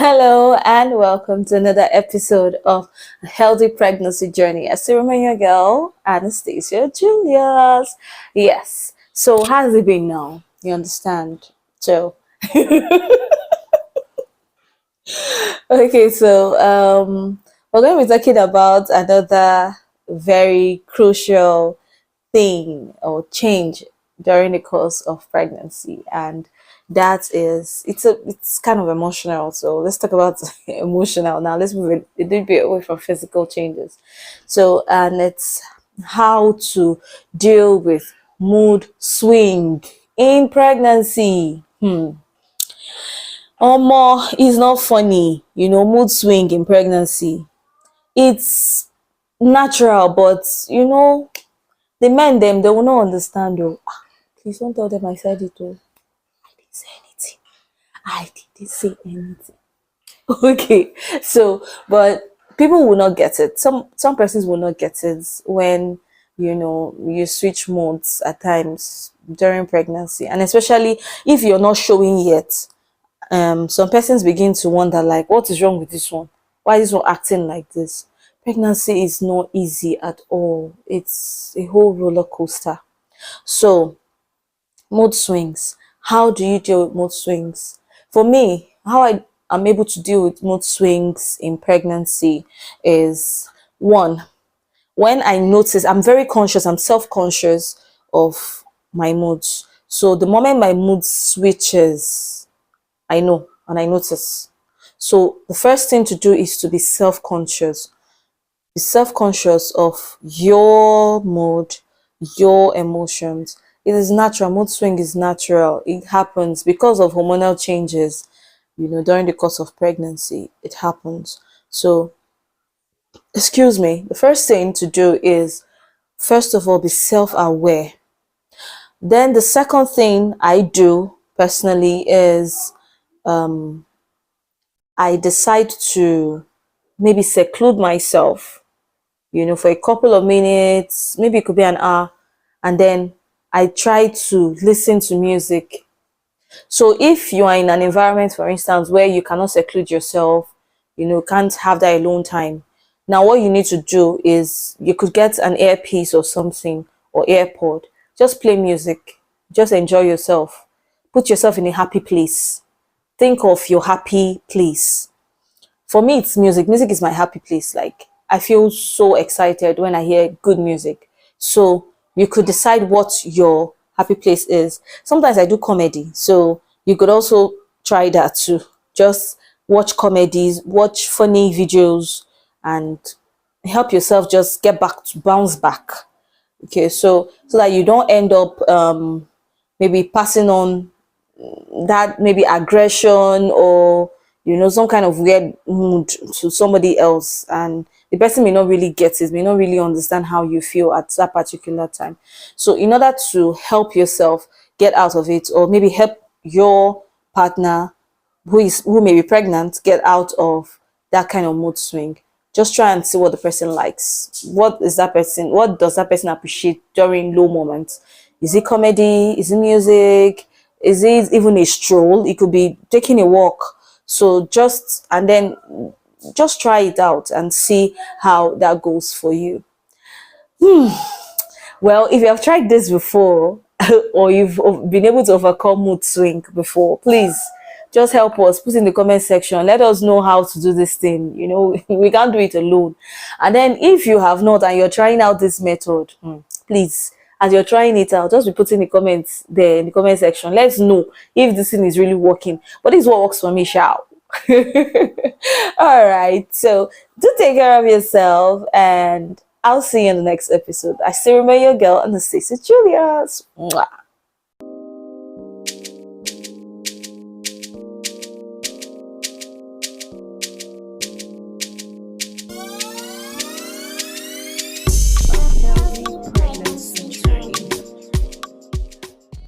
Hello and welcome to another episode of a Healthy Pregnancy Journey. I still remain your girl, Anastasia Julius. Yes. So how's it been now? You understand? So we're going to be talking about another very crucial thing or change during the course of pregnancy, and that is it's kind of emotional. So let's talk about emotional now. Let's move a little bit away from physical changes. And it's how to deal with mood swing in pregnancy. More is not funny, mood swing in pregnancy. It's natural, but the men them they will not understand though. Please don't tell them I said it oh. I didn't say anything. I didn't say anything. Okay. But people will not get it. Some persons will not get it when you switch modes at times during pregnancy, and especially if you're not showing yet. Some persons begin to wonder, like, what is wrong with this one? Why is this one acting like this? Pregnancy is not easy at all. It's a whole roller coaster. So mood swings. How do you deal with mood swings? For me, how I am able to deal with mood swings in pregnancy is, one, when I notice, I'm very conscious, I'm self-conscious of my moods. So the moment my mood switches, I know and I notice. So the first thing to do is to be self-conscious. Be self-conscious of your mood, your emotions. It is natural. Mood swing is natural. It happens because of hormonal changes, during the course of pregnancy. It happens. So, excuse me, the first thing to do is, first of all, be self-aware. Then the second thing I do personally is I decide to maybe seclude myself, for a couple of minutes, maybe it could be an hour, and then I try to listen to music. So if you are in an environment, for instance, where you cannot seclude yourself, can't have that alone time. Now, what you need to do is you could get an earpiece or something or AirPod. Just play music. Just enjoy yourself. Put yourself in a happy place. Think of your happy place. For me, it's music. Music is my happy place. Like, I feel so excited when I hear good music. So you could decide what your happy place is. Sometimes I do comedy, so you could also try that too. Just watch comedies, watch funny videos, and help yourself just get back to bounce back. Okay, so that you don't end up maybe passing on that maybe aggression or some kind of weird mood to somebody else, and the person may not really get it, may not really understand how you feel at that particular time. So in order to help yourself get out of it, or maybe help your partner who may be pregnant get out of that kind of mood swing, just try and see what the person likes. What does that person appreciate during low moments? Is it comedy? Is it music? Is it even a stroll? It could be taking a walk. So just try it out and see how that goes for you. Well, if you have tried this before or you've been able to overcome mood swing before, please just help us. Put in the comment section. Let us know how to do this thing. We can't do it alone. And then if you have not and you're trying out this method, please, as you're trying it out, just be putting the comments there in the comment section. Let's know if this thing is really working. But this is what works for me, shall. All right. So do take care of yourself, and I'll see you in the next episode. I still remain your girl, Anastasia Julius. Mwah.